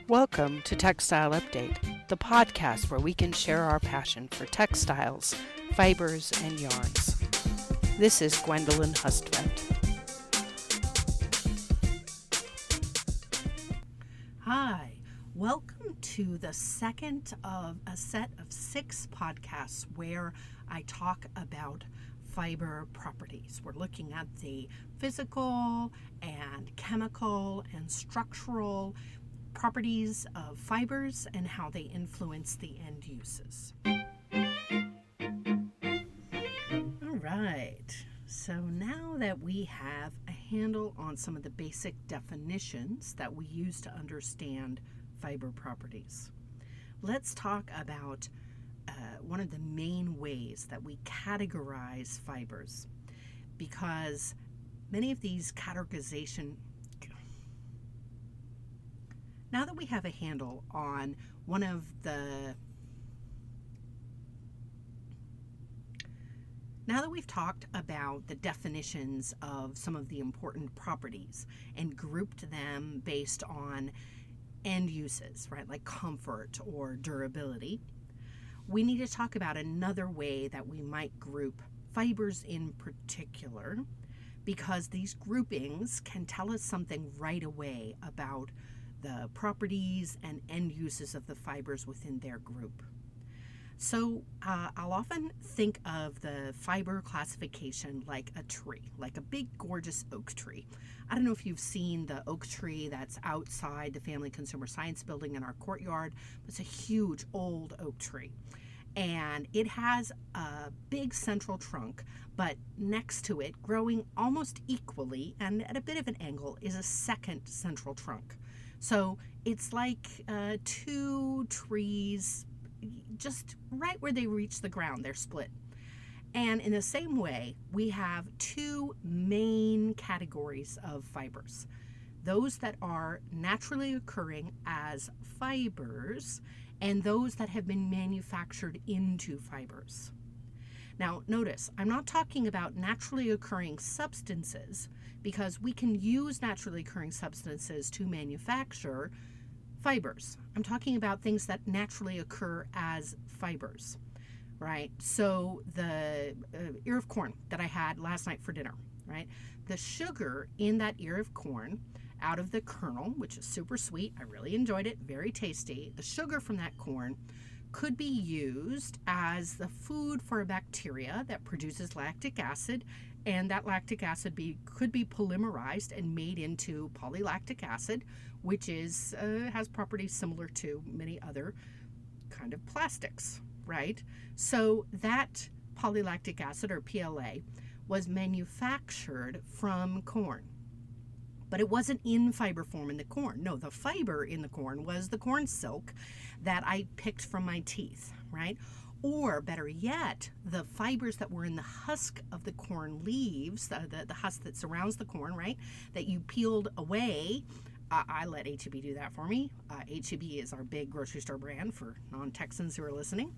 Welcome to Textile Update, the podcast where we can share our passion for textiles, fibers, and yarns. This is Gwendolyn Hustvedt. Hi, welcome to the second of a set of 6 podcasts where I talk about fiber properties. We're looking at the physical and chemical and structural properties of fibers and how they influence the end uses. All right, so now that we have a handle on some of the basic definitions that we use to understand fiber properties, let's talk about one of the main ways that we categorize fibers, because many of these categorization, now that we have a handle on now that we've talked about the definitions of some of the important properties and grouped them based on end uses, right, like comfort or durability, we need to talk about another way that we might group fibers in particular, because these groupings can tell us something right away about the properties and end uses of the fibers within their group. So I'll often think of the fiber classification like a tree, like a big, gorgeous oak tree. I don't know if you've seen the oak tree that's outside the Family Consumer Science building in our courtyard. It's a huge old oak tree. And it has a big central trunk, but next to it, growing almost equally and at a bit of an angle, is a second central trunk. So it's like 2 trees, just right where they reach the ground, they're split. And in the same way, we have 2 main categories of fibers. Those that are naturally occurring as fibers and those that have been manufactured into fibers. Now, notice, I'm not talking about naturally occurring substances, because we can use naturally occurring substances to manufacture fibers. I'm talking about things that naturally occur as fibers, right? So the ear of corn that I had last night for dinner, right? The sugar in that ear of corn out of the kernel, which is super sweet, I really enjoyed it, very tasty. The sugar from that corn could be used as the food for a bacteria that produces lactic acid, and that lactic acid could be polymerized and made into polylactic acid, which is has properties similar to many other kind of plastics, right? So that polylactic acid, or PLA, was manufactured from corn. But it wasn't in fiber form in the corn. No, the fiber in the corn was the corn silk that I picked from my teeth, right? Or better yet, the fibers that were in the husk of the corn leaves, the husk that surrounds the corn, right, that you peeled away. I let H-E-B do that for me. H-E-B is our big grocery store brand for non-Texans who are listening.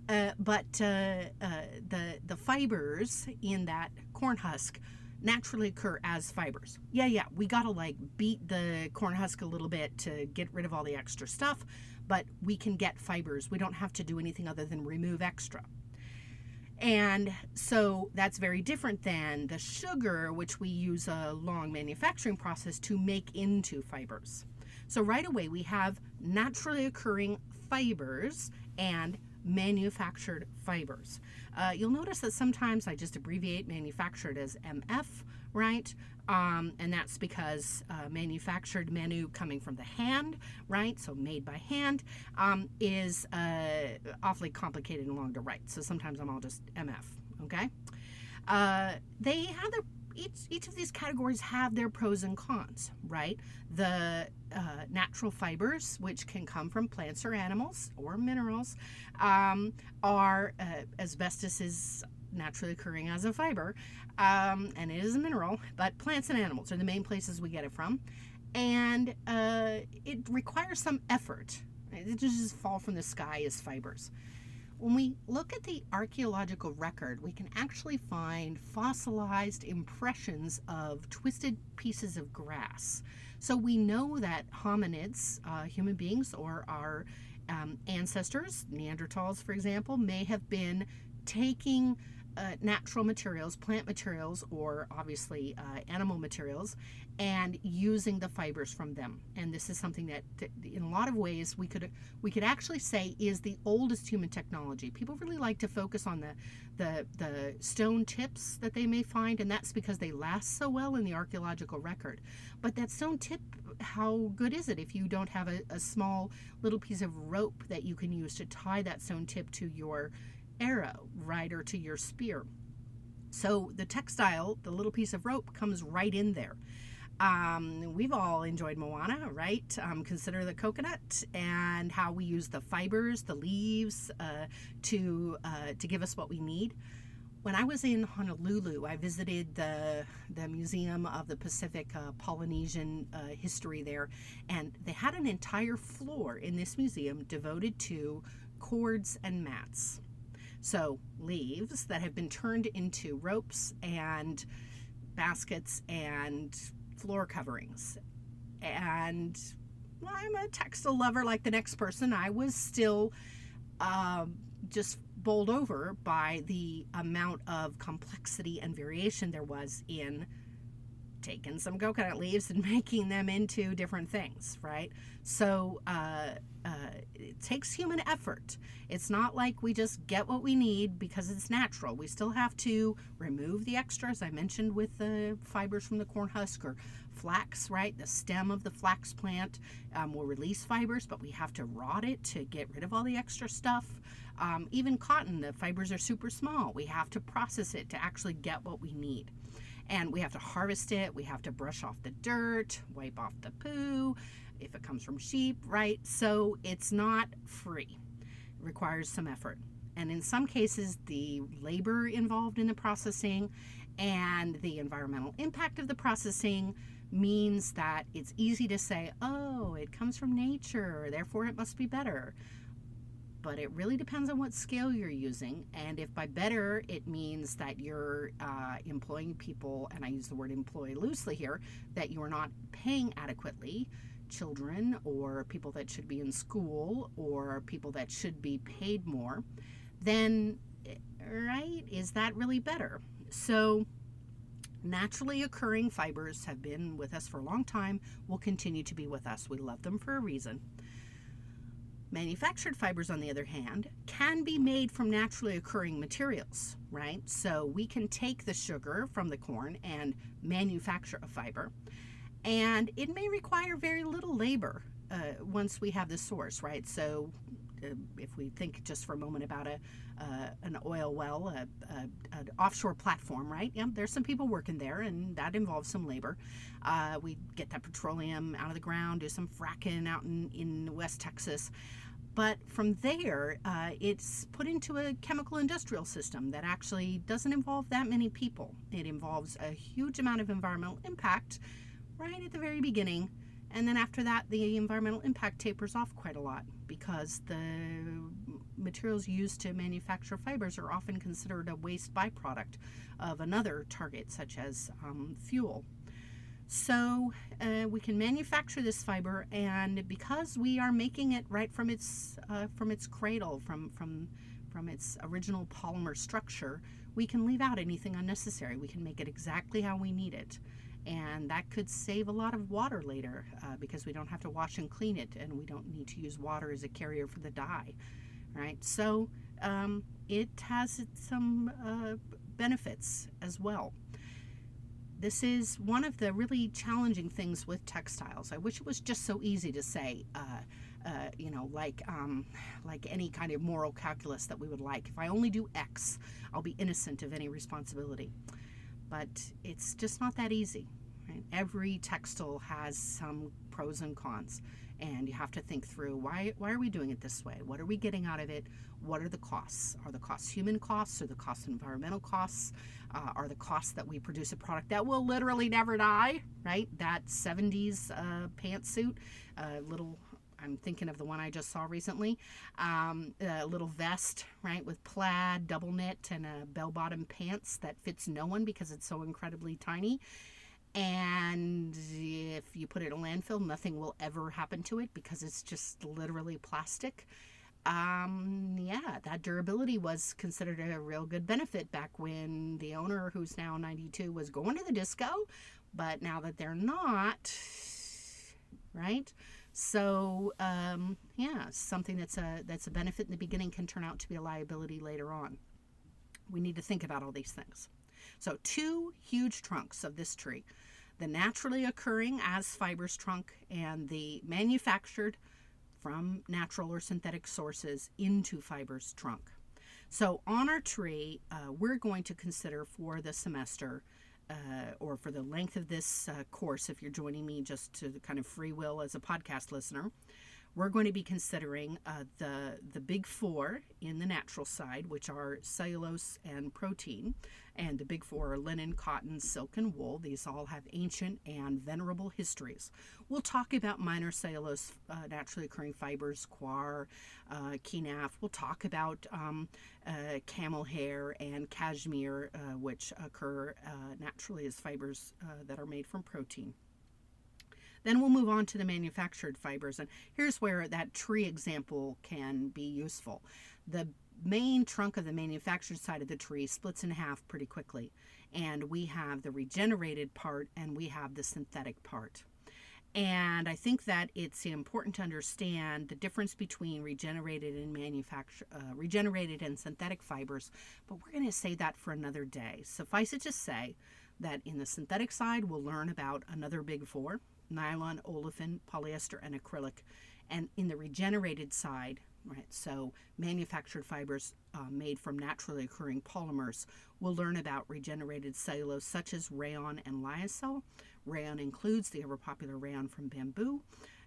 But the fibers in that corn husk naturally occur as fibers. Yeah, we gotta beat the corn husk a little bit to get rid of all the extra stuff, but we can get fibers. We don't have to do anything other than remove extra. And so that's very different than the sugar, which we use a long manufacturing process to make into fibers. So right away we have naturally occurring fibers and manufactured fibers. You'll notice that sometimes I just abbreviate manufactured as MF, right? And that's because manufactured, manu coming from the hand, right? So made by hand, is awfully complicated and long to write. So sometimes I'm all just MF, okay? They have each of these categories have their pros and cons, right? The natural fibers, which can come from plants or animals or minerals, are asbestos is naturally occurring as a fiber, and it is a mineral, but plants and animals are the main places we get it from, and it requires some effort. It doesn't just fall from the sky as fibers. When we look at the archaeological record, we can actually find fossilized impressions of twisted pieces of grass. So we know that hominids, human beings, or our ancestors, Neanderthals, for example, may have been taking natural materials, plant materials, or obviously animal materials, and using the fibers from them. And this is something that in a lot of ways we could actually say is the oldest human technology. People really like to focus on the stone tips that they may find, and that's because they last so well in the archaeological record. But that stone tip, how good is it if you don't have a small little piece of rope that you can use to tie that stone tip to your arrow, right, or to your spear? So the textile, the little piece of rope, comes right in there. We've all enjoyed Moana, right? Consider the coconut and how we use the fibers, the leaves, to give us what we need. When I was in Honolulu, I visited the Museum of the Pacific Polynesian history there, and they had an entire floor in this museum devoted to cords and mats. So leaves that have been turned into ropes and baskets and floor coverings. And well, I'm a textile lover like the next person. I was still just bowled over by the amount of complexity and variation there was in taking some coconut leaves and making them into different things, right? So it takes human effort. It's not like we just get what we need because it's natural. We still have to remove the extras. I mentioned with the fibers from the corn husk or flax, right? The stem of the flax plant will release fibers, but we have to rot it to get rid of all the extra stuff. Even cotton, the fibers are super small. We have to process it to actually get what we need. And we have to harvest it, we have to brush off the dirt, wipe off the poo, if it comes from sheep, right? So it's not free. It requires some effort. And in some cases, the labor involved in the processing and the environmental impact of the processing means that it's easy to say, oh, it comes from nature, therefore it must be better. But it really depends on what scale you're using. And if by better it means that you're employing people, and I use the word employ loosely here, that you're not paying adequately, children or people that should be in school or people that should be paid more, then, right, is that really better? So naturally occurring fibers have been with us for a long time, will continue to be with us. We love them for a reason. Manufactured fibers, on the other hand, can be made from naturally occurring materials, right? So we can take the sugar from the corn and manufacture a fiber, and it may require very little labor once we have the source, right? So if we think just for a moment about an oil well, an offshore platform, right? Yeah, there's some people working there, and that involves some labor. We get that petroleum out of the ground, do some fracking out in West Texas. But from there, it's put into a chemical industrial system that actually doesn't involve that many people. It involves a huge amount of environmental impact right at the very beginning. And then after that, the environmental impact tapers off quite a lot because the materials used to manufacture fibers are often considered a waste byproduct of another target, such as fuel. So we can manufacture this fiber, and because we are making it right from its cradle, from its original polymer structure, we can leave out anything unnecessary. We can make it exactly how we need it. And that could save a lot of water later because we don't have to wash and clean it, and we don't need to use water as a carrier for the dye, right? So it has some benefits as well. This is one of the really challenging things with textiles. I wish it was just so easy to say, like any kind of moral calculus that we would like. If I only do X, I'll be innocent of any responsibility. But it's just not that easy. Right? Every textile has some pros and cons, and you have to think through why are we doing it this way? What are we getting out of it? What are the costs? Are the costs human costs? Are the costs environmental costs? Are the costs that we produce a product that will literally never die? Right? That 70s pantsuit, little I'm thinking of the one I just saw recently, a little vest, right, with plaid, double knit, and a bell-bottom pants that fits no one because it's so incredibly tiny. And if you put it in a landfill, nothing will ever happen to it because it's just literally plastic. Yeah, that durability was considered a real good benefit back when the owner, who's now 92, was going to the disco, but now that they're not, right? So, yeah, something that's a benefit in the beginning can turn out to be a liability later on. We need to think about all these things. So, two huge trunks of this tree: the naturally occurring as fibers trunk and the manufactured from natural or synthetic sources into fibers trunk. So on our tree, we're going to consider for the semester, or for the length of this course, if you're joining me just to kind of free will as a podcast listener, we're going to be considering the big four in the natural side, which are cellulose and protein. And the big four are linen, cotton, silk, and wool. These all have ancient and venerable histories. We'll talk about minor cellulose, naturally occurring fibers, coir, kenaf. We'll talk about camel hair and cashmere, which occur naturally as fibers that are made from protein. Then we'll move on to the manufactured fibers, and here's where that tree example can be useful. The main trunk of the manufactured side of the tree splits in half pretty quickly, and we have the regenerated part and we have the synthetic part. And I think that it's important to understand the difference between regenerated and synthetic fibers, but we're going to say that for another day. Suffice it to say that in the synthetic side, we'll learn about another big four: nylon, olefin, polyester, and acrylic. And in the regenerated side, right, so manufactured fibers made from naturally occurring polymers, we'll learn about regenerated cellulose such as rayon and lyocell. Rayon includes the ever popular rayon from bamboo,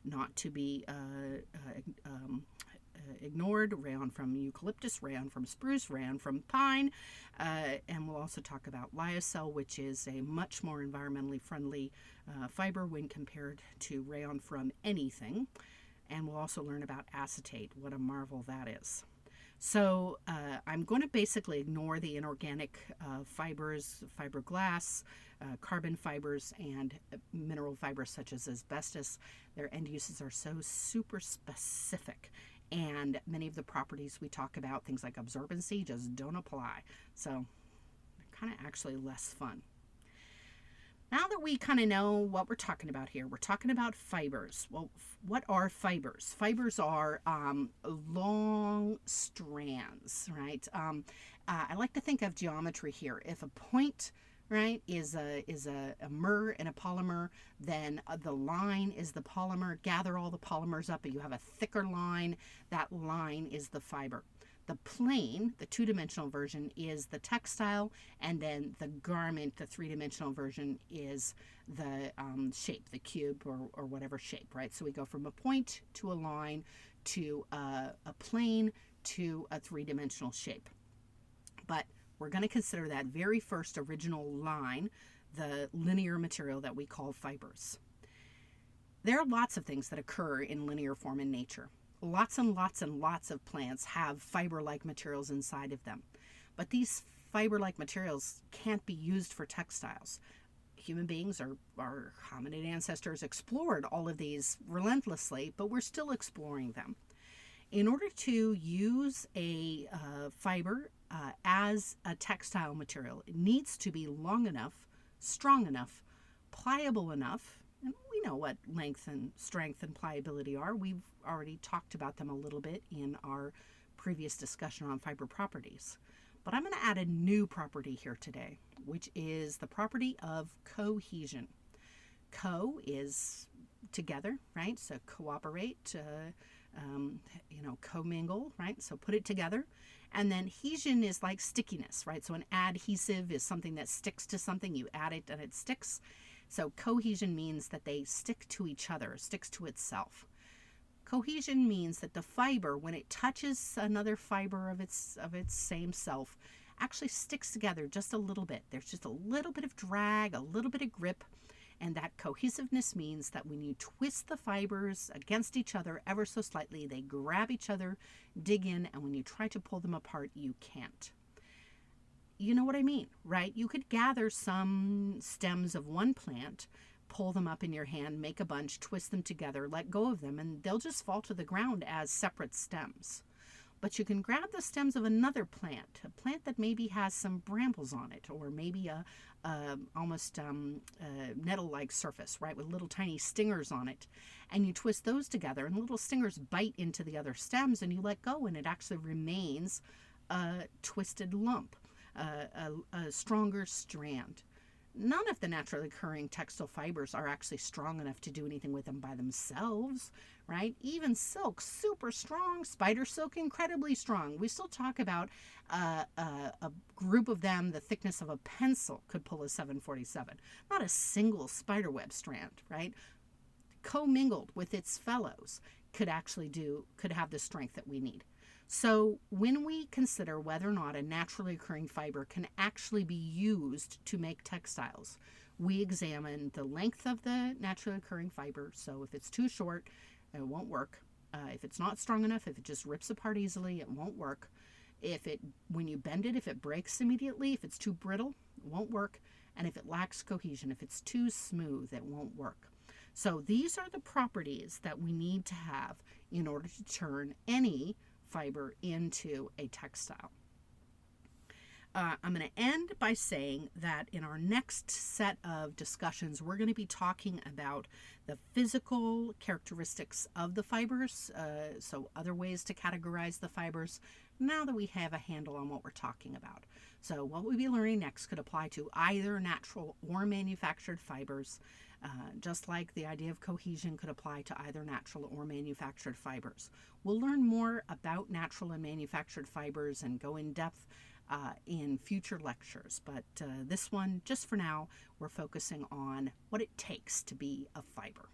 not to be ignored: rayon from eucalyptus, rayon from spruce, rayon from pine, and we'll also talk about lyocell, which is a much more environmentally friendly fiber when compared to rayon from anything. And we'll also learn about acetate. What a marvel that is. So I'm going to basically ignore the inorganic fibers, fiberglass, carbon fibers, and mineral fibers such as asbestos. Their end uses are so super specific, and many of the properties we talk about, things like absorbency, just don't apply. So they're kind of actually less fun. Now that we kind of know what we're talking about here, we're talking about fibers. Well, what are fibers? Fibers are long strands, right? I like to think of geometry here. If a point, right, is a mer in a polymer, then the line is the polymer. Gather all the polymers up and you have a thicker line. That line is the fiber. The plane, the two-dimensional version, is the textile, and then the garment, the three-dimensional version, is the shape, the cube or whatever shape, right? So we go from a point to a line to a plane to a three-dimensional shape. But we're going to consider that very first original line the linear material that we call fibers. There are lots of things that occur in linear form in nature. Lots and lots and lots of plants have fiber-like materials inside of them. But these fiber-like materials can't be used for textiles. Human beings, our hominid ancestors, explored all of these relentlessly, but we're still exploring them. In order to use a fiber as a textile material, it needs to be long enough, strong enough, pliable enough. And we know what length and strength and pliability are. We've already talked about them a little bit in our previous discussion on fiber properties. But I'm going to add a new property here today, which is the property of cohesion. Co is together, right? So cooperate, commingle, right? So put it together. And then hesion is like stickiness, right? So an adhesive is something that sticks to something. You add it and it sticks. So cohesion means that they stick to each other, sticks to itself. Cohesion means that the fiber, when it touches another fiber of its same self, actually sticks together just a little bit. There's just a little bit of drag, a little bit of grip, And that cohesiveness means that when you twist the fibers against each other ever so slightly, they grab each other, dig in, and when you try to pull them apart, you can't. You know what I mean, right? You could gather some stems of one plant, pull them up in your hand, make a bunch, twist them together, let go of them, and they'll just fall to the ground as separate stems. But you can grab the stems of another plant, a plant that maybe has some brambles on it, or maybe a almost nettle-like surface, right, with little tiny stingers on it. And you twist those together, and little stingers bite into the other stems, and you let go, and it actually remains a twisted lump, a stronger strand. None of the naturally occurring textile fibers are actually strong enough to do anything with them by themselves, right? Even silk, super strong. Spider silk, incredibly strong. We still talk about a group of them, the thickness of a pencil could pull a 747. Not a single spiderweb strand, right? Commingled with its fellows could have the strength that we need. So when we consider whether or not a naturally occurring fiber can actually be used to make textiles, we examine the length of the naturally occurring fiber. So if it's too short, it won't work. If it's not strong enough, if it just rips apart easily, it won't work. When you bend it, if it breaks immediately, if it's too brittle, it won't work. And if it lacks cohesion, if it's too smooth, it won't work. So these are the properties that we need to have in order to turn any fiber into a textile. I'm going to end by saying that in our next set of discussions, we're going to be talking about the physical characteristics of the fibers, so other ways to categorize the fibers, now that we have a handle on what we're talking about. So what we'll be learning next could apply to either natural or manufactured fibers, just like the idea of cohesion could apply to either natural or manufactured fibers. We'll learn more about natural and manufactured fibers and go in depth in future lectures, but this one, just for now, we're focusing on what it takes to be a fiber.